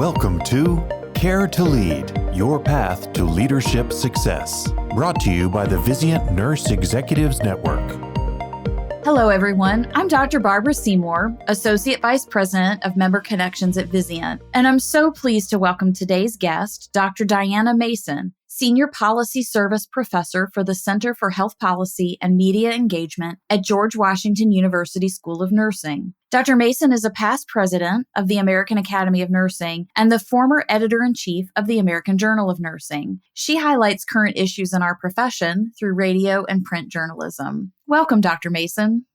Welcome to Care to Lead, your path to leadership success. Brought to you by the Vizient Nurse Executives Network. Hello, everyone. I'm Dr. Barbara Seymour, Associate Vice President of Member Connections at Vizient, and I'm so pleased to welcome today's guest, Dr. Diana Mason, Senior Policy Service Professor for the Center for Health Policy and Media Engagement at George Washington University School of Nursing. Dr. Mason is a past president of the American Academy of Nursing and the former editor-in-chief of the American Journal of Nursing. She highlights current issues in our profession through radio and print journalism. Welcome, Dr. Mason.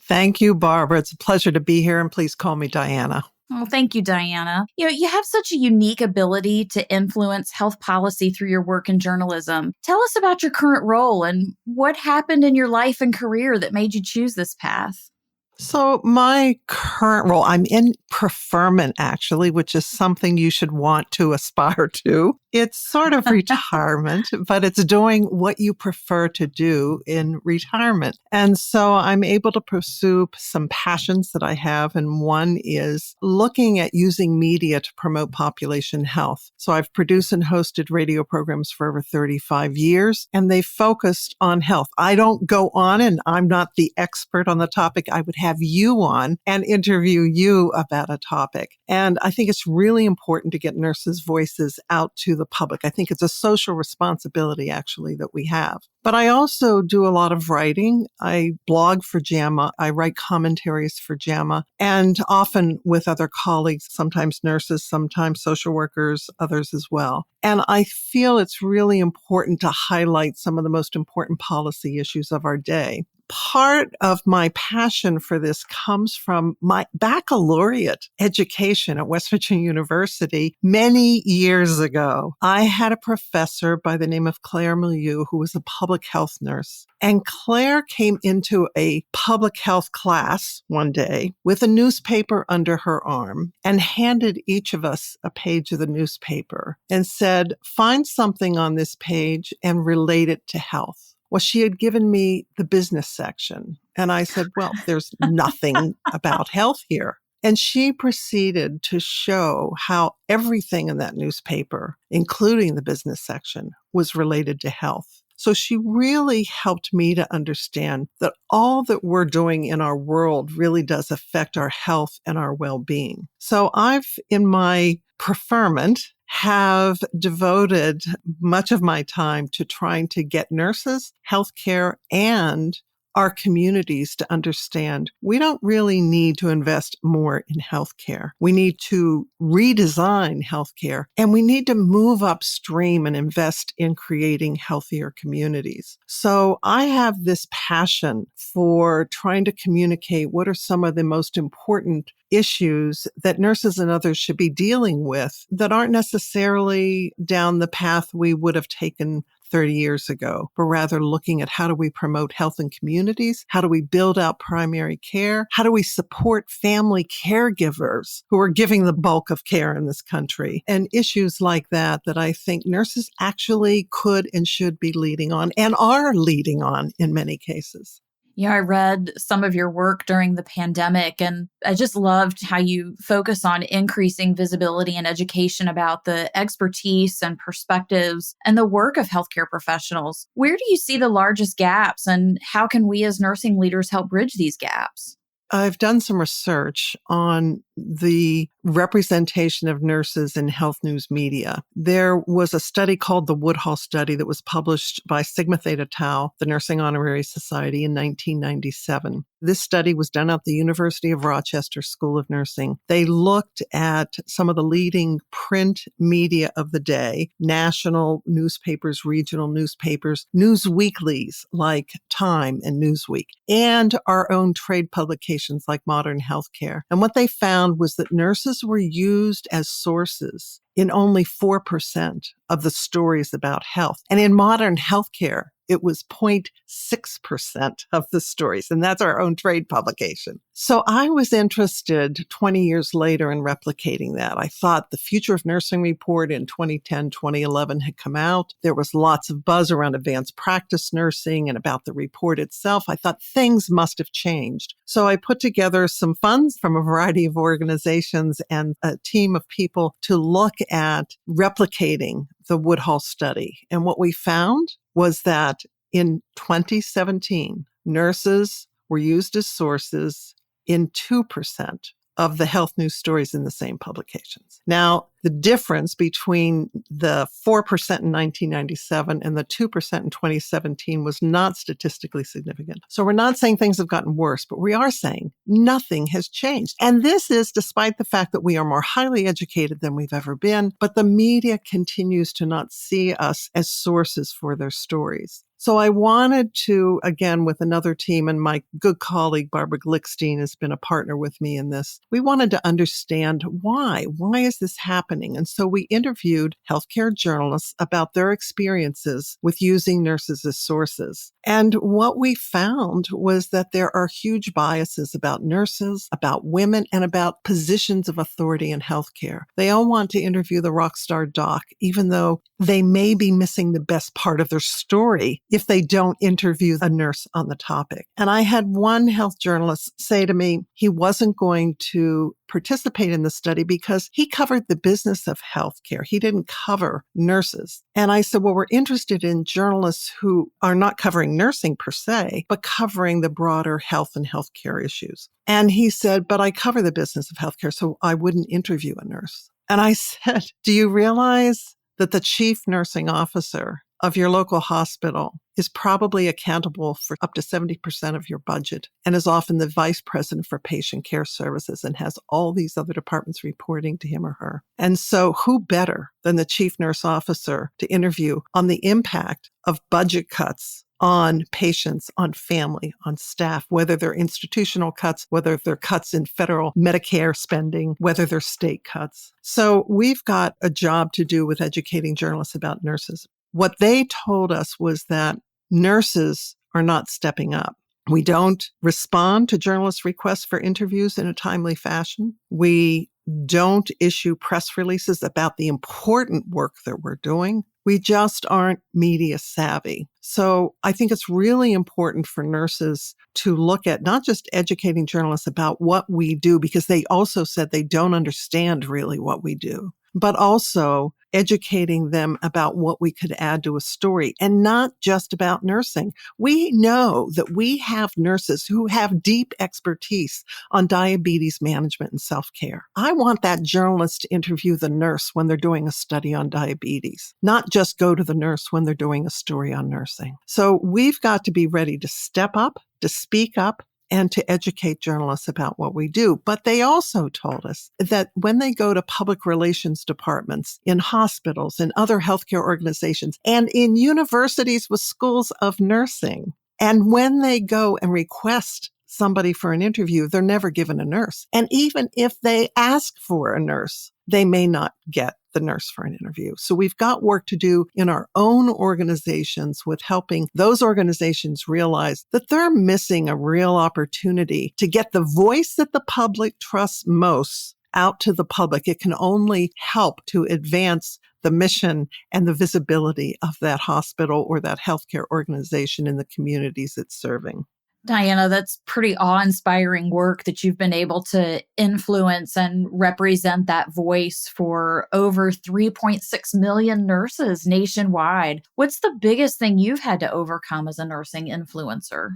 Thank you, Barbara. It's a pleasure to be here, and please call me Diana. Oh, thank you, Diana. You have such a unique ability to influence health policy through your work in journalism. Tell us about your current role and what happened in your life and career that made you choose this path. So my current role, I'm in preferment, actually, which is something you should want to aspire to. It's sort of retirement, but it's doing what you prefer to do in retirement. And so I'm able to pursue some passions that I have. And one is looking at using media to promote population health. So I've produced and hosted radio programs for over 35 years, and they focused on health. I don't go on, and I'm not the expert on the topic. I would have you on and interview you about a topic. And I think it's really important to get nurses' voices out to the public. I think it's a social responsibility, actually, that we have. But I also do a lot of writing. I blog for JAMA. I write commentaries for JAMA, and often with other colleagues, sometimes nurses, sometimes social workers, others as well. And I feel it's really important to highlight some of the most important policy issues of our day. Part of my passion for this comes from my baccalaureate education at West Virginia University many years ago. I had a professor by the name of Claire Milieu who was a public health nurse. And Claire came into a public health class one day with a newspaper under her arm and handed each of us a page of the newspaper and said, find something on this page and relate it to health. Well, she had given me the business section. And I said, well, there's nothing about health here. And she proceeded to show how everything in that newspaper, including the business section, was related to health. So she really helped me to understand that all that we're doing in our world really does affect our health and our well-being. So I've, in my preferment, have devoted much of my time to trying to get nurses, healthcare, and our communities to understand we don't really need to invest more in healthcare. We need to redesign healthcare, and we need to move upstream and invest in creating healthier communities. So I have this passion for trying to communicate what are some of the most important issues that nurses and others should be dealing with that aren't necessarily down the path we would have taken 30 years ago, but rather looking at how do we promote health in communities? How do we build out primary care? How do we support family caregivers who are giving the bulk of care in this country? And issues like that I think nurses actually could and should be leading on and are leading on in many cases. Yeah, I read some of your work during the pandemic, and I just loved how you focus on increasing visibility and education about the expertise and perspectives and the work of healthcare professionals. Where do you see the largest gaps, and how can we as nursing leaders help bridge these gaps? I've done some research on the representation of nurses in health news media. There was a study called the Woodhull Study that was published by Sigma Theta Tau, the Nursing Honorary Society, in 1997. This study was done at the University of Rochester School of Nursing. They looked at some of the leading print media of the day, national newspapers, regional newspapers, news weeklies like Time and Newsweek, and our own trade publications like Modern Healthcare. And what they found was that nurses were used as sources in only 4% of the stories about health. And in Modern Healthcare, It was 0.6% of the stories, and that's our own trade publication. So I was interested 20 years later in replicating that. I thought the Future of Nursing report in 2010, 2011 had come out. There was lots of buzz around advanced practice nursing and about the report itself. I thought things must have changed. So I put together some funds from a variety of organizations and a team of people to look at replicating the Woodhull study. And what we found was that in 2017, nurses were used as sources in 2% of the health news stories in the same publications. Now, the difference between the 4% in 1997 and the 2% in 2017 was not statistically significant. So we're not saying things have gotten worse, but we are saying nothing has changed. And this is despite the fact that we are more highly educated than we've ever been, but the media continues to not see us as sources for their stories. So I wanted to, again, with another team, and my good colleague, Barbara Glickstein, has been a partner with me in this. We wanted to understand why. Why is this happening? And so we interviewed healthcare journalists about their experiences with using nurses as sources. And what we found was that there are huge biases about nurses, about women, and about positions of authority in healthcare. They all want to interview the rock star doc, even though they may be missing the best part of their story if they don't interview a nurse on the topic. And I had one health journalist say to me he wasn't going to participate in the study because he covered the business of healthcare. He didn't cover nurses. And I said, well, we're interested in journalists who are not covering nursing per se, but covering the broader health and healthcare issues. And he said, but I cover the business of healthcare, so I wouldn't interview a nurse. And I said, do you realize that the chief nursing officer of your local hospital is probably accountable for up to 70% of your budget and is often the vice president for patient care services and has all these other departments reporting to him or her? And so who better than the chief nurse officer to interview on the impact of budget cuts on patients, on family, on staff, whether they're institutional cuts, whether they're cuts in federal Medicare spending, whether they're state cuts. So we've got a job to do with educating journalists about nurses. What they told us was that nurses are not stepping up. We don't respond to journalists' requests for interviews in a timely fashion. We don't issue press releases about the important work that we're doing. We just aren't media savvy. So I think it's really important for nurses to look at not just educating journalists about what we do, because they also said they don't understand really what we do, but also educating them about what we could add to a story, and not just about nursing. We know that we have nurses who have deep expertise on diabetes management and self-care. I want that journalist to interview the nurse when they're doing a study on diabetes, not just go to the nurse when they're doing a story on nursing. So we've got to be ready to step up, to speak up, and to educate journalists about what we do. But they also told us that when they go to public relations departments, in hospitals, in other healthcare organizations, and in universities with schools of nursing, and when they go and request somebody for an interview, they're never given a nurse. And even if they ask for a nurse, they may not get the nurse for an interview. So we've got work to do in our own organizations with helping those organizations realize that they're missing a real opportunity to get the voice that the public trusts most out to the public. It can only help to advance the mission and the visibility of that hospital or that healthcare organization in the communities it's serving. Diana, that's pretty awe-inspiring work that you've been able to influence and represent that voice for over 3.6 million nurses nationwide. What's the biggest thing you've had to overcome as a nursing influencer?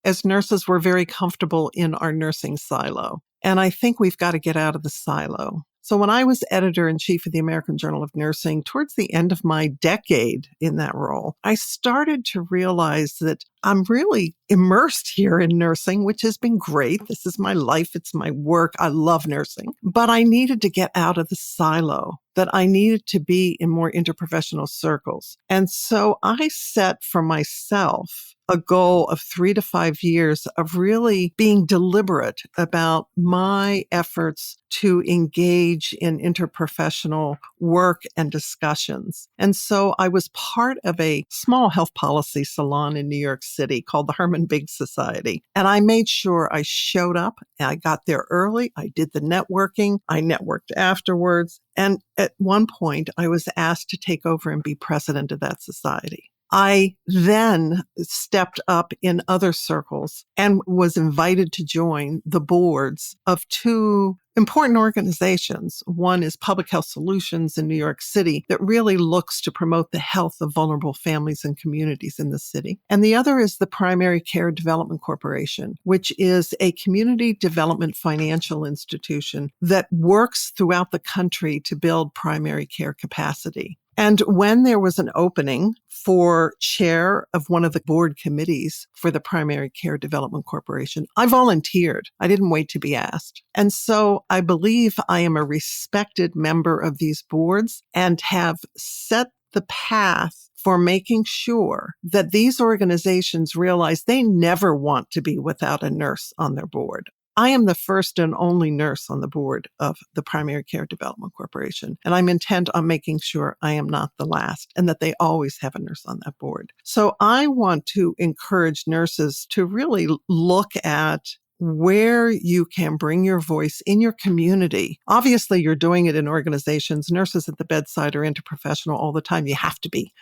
As nurses, we're very comfortable in our nursing silo, and I think we've got to get out of the silo. So when I was editor-in-chief of the American Journal of Nursing, towards the end of my decade in that role, I started to realize that I'm really immersed here in nursing, which has been great. This is my life. It's my work. I love nursing. But I needed to get out of the silo, that I needed to be in more interprofessional circles. And so I set for myself a goal of 3 to 5 years of really being deliberate about my efforts to engage in interprofessional work and discussions. And so I was part of a small health policy salon in New York City called the Herman Biggs Society. And I made sure I showed up. I got there early. I did the networking. I networked afterwards. And at one point, I was asked to take over and be president of that society. I then stepped up in other circles and was invited to join the boards of 2 important organizations. One is Public Health Solutions in New York City that really looks to promote the health of vulnerable families and communities in the city. And the other is the Primary Care Development Corporation, which is a community development financial institution that works throughout the country to build primary care capacity. And when there was an opening for chair of one of the board committees for the Primary Care Development Corporation, I volunteered. I didn't wait to be asked. And so I believe I am a respected member of these boards and have set the path for making sure that these organizations realize they never want to be without a nurse on their board. I am the first and only nurse on the board of the Primary Care Development Corporation, and I'm intent on making sure I am not the last and that they always have a nurse on that board. So I want to encourage nurses to really look at where you can bring your voice in your community. Obviously, you're doing it in organizations. Nurses at the bedside are interprofessional all the time. You have to be.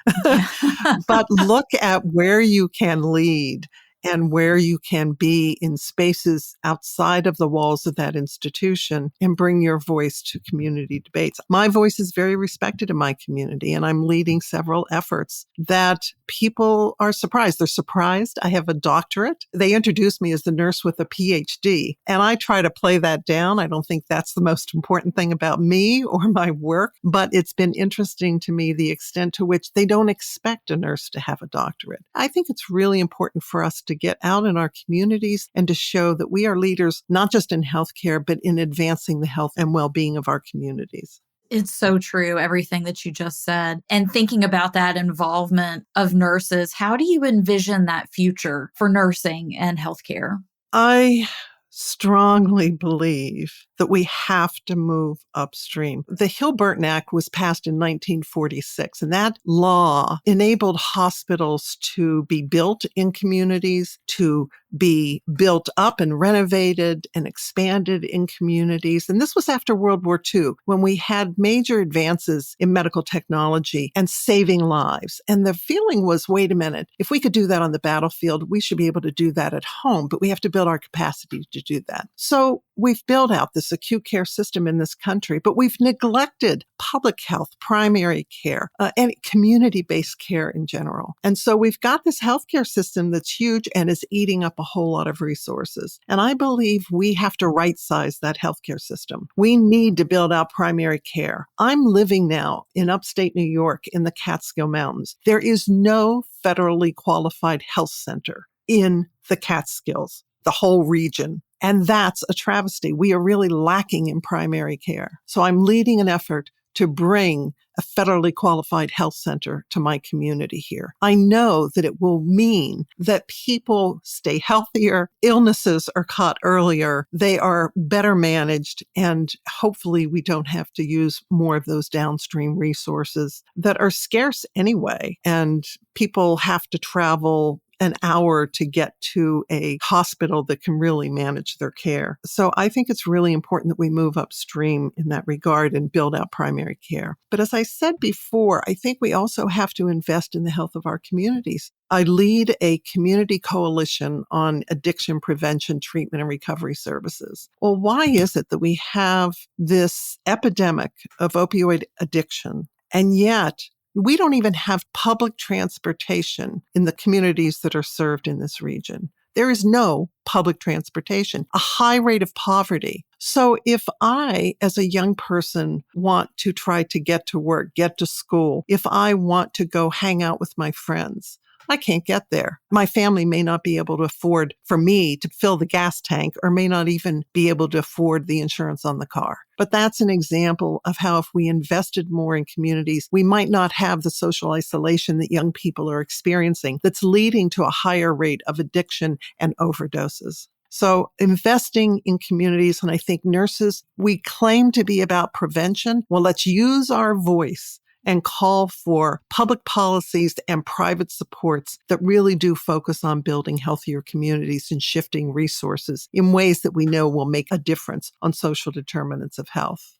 But look at where you can lead and where you can be in spaces outside of the walls of that institution and bring your voice to community debates. My voice is very respected in my community, and I'm leading several efforts that people are surprised. They're surprised I have a doctorate. They introduce me as the nurse with a PhD, and I try to play that down. I don't think that's the most important thing about me or my work, but it's been interesting to me the extent to which they don't expect a nurse to have a doctorate. I think it's really important for us to get out in our communities and to show that we are leaders, not just in healthcare, but in advancing the health and well-being of our communities. It's so true, everything that you just said. And thinking about that involvement of nurses, how do you envision that future for nursing and healthcare? I strongly believe that we have to move upstream. The Hill-Burton Act was passed in 1946, and that law enabled hospitals to be built in communities, to be built up and renovated and expanded in communities. And this was after World War II, when we had major advances in medical technology and saving lives. And the feeling was, wait a minute, if we could do that on the battlefield, we should be able to do that at home, but we have to build our capacity to do that. So we've built out this acute care system in this country, but we've neglected public health, primary care, and community-based care in general. And so we've got this healthcare system that's huge and is eating up a whole lot of resources. And I believe we have to right-size that healthcare system. We need to build out primary care. I'm living now in upstate New York in the Catskill Mountains. There is no federally qualified health center in the Catskills, the whole region. And that's a travesty. We are really lacking in primary care. So I'm leading an effort to bring a federally qualified health center to my community here. I know that it will mean that people stay healthier, illnesses are caught earlier, they are better managed, and hopefully we don't have to use more of those downstream resources that are scarce anyway, and people have to travel an hour to get to a hospital that can really manage their care. So I think it's really important that we move upstream in that regard and build out primary care. But as I said before, I think we also have to invest in the health of our communities. I lead a community coalition on addiction prevention, treatment, and recovery services. Well, why is it that we have this epidemic of opioid addiction, and yet we don't even have public transportation in the communities that are served in this region? There is no public transportation, a high rate of poverty. So if I, as a young person, want to try to get to work, get to school, if I want to go hang out with my friends, I can't get there. My family may not be able to afford for me to fill the gas tank or may not even be able to afford the insurance on the car. But that's an example of how if we invested more in communities, we might not have the social isolation that young people are experiencing that's leading to a higher rate of addiction and overdoses. So investing in communities, and I think nurses, we claim to be about prevention. Well, let's use our voice and call for public policies and private supports that really do focus on building healthier communities and shifting resources in ways that we know will make a difference on social determinants of health.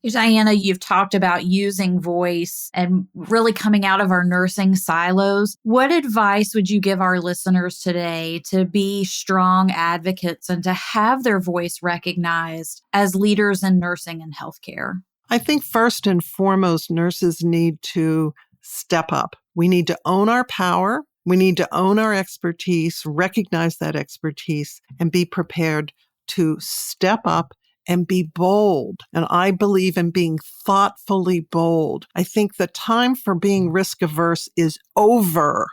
Diana, you've talked about using voice and really coming out of our nursing silos. What advice would you give our listeners today to be strong advocates and to have their voice recognized as leaders in nursing and healthcare? I think first and foremost, nurses need to step up. We need to own our power. We need to own our expertise, recognize that expertise, and be prepared to step up and be bold. And I believe in being thoughtfully bold. I think the time for being risk averse is over.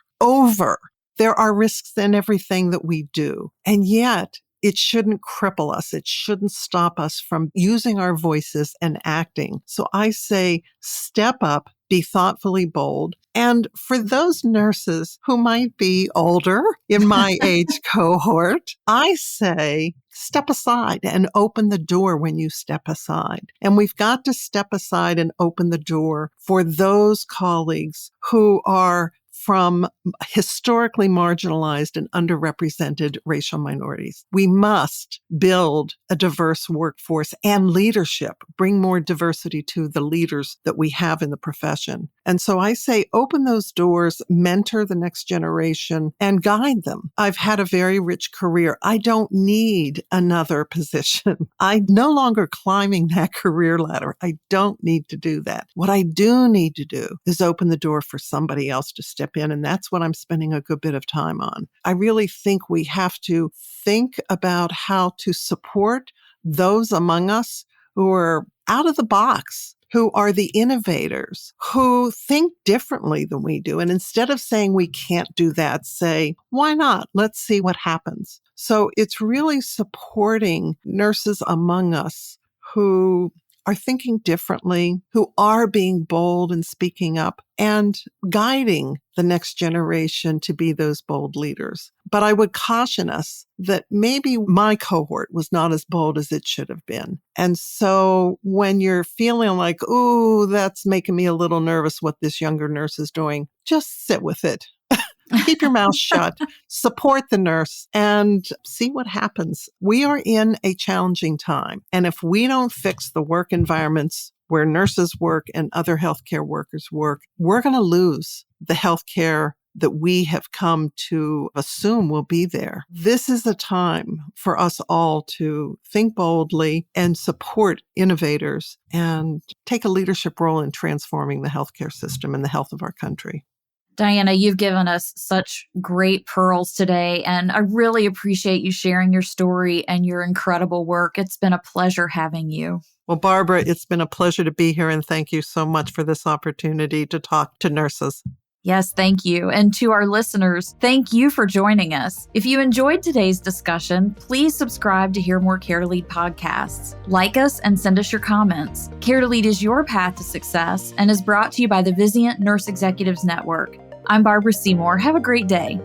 There are risks in everything that we do. And yet, it shouldn't cripple us. It shouldn't stop us from using our voices and acting. So I say, step up, be thoughtfully bold. And for those nurses who might be older in my age cohort, I say, step aside and open the door when you step aside. And we've got to step aside and open the door for those colleagues who are from historically marginalized and underrepresented racial minorities. We must build a diverse workforce and leadership, bring more diversity to the leaders that we have in the profession. And so I say, open those doors, mentor the next generation, and guide them. I've had a very rich career. I don't need another position. I'm no longer climbing that career ladder. I don't need to do that. What I do need to do is open the door for somebody else to step in, and that's what I'm spending a good bit of time on. I really think we have to think about how to support those among us who are out of the box, who are the innovators, who think differently than we do. And instead of saying we can't do that, say, why not? Let's see what happens. So it's really supporting nurses among us who are thinking differently, who are being bold and speaking up and guiding the next generation to be those bold leaders. But I would caution us that maybe my cohort was not as bold as it should have been. And so when you're feeling like, ooh, that's making me a little nervous what this younger nurse is doing, just sit with it. Keep your mouth shut, support the nurse, and see what happens. We are in a challenging time. And if we don't fix the work environments where nurses work and other healthcare workers work, we're going to lose the healthcare that we have come to assume will be there. This is a time for us all to think boldly and support innovators and take a leadership role in transforming the healthcare system and the health of our country. Diana, you've given us such great pearls today, and I really appreciate you sharing your story and your incredible work. It's been a pleasure having you. Well, Barbara, it's been a pleasure to be here, and thank you so much for this opportunity to talk to nurses. Yes, thank you. And to our listeners, thank you for joining us. If you enjoyed today's discussion, please subscribe to hear more Care to Lead podcasts. Like us and send us your comments. Care to Lead is your path to success and is brought to you by the Vizient Nurse Executives Network. I'm Barbara Seymour. Have a great day.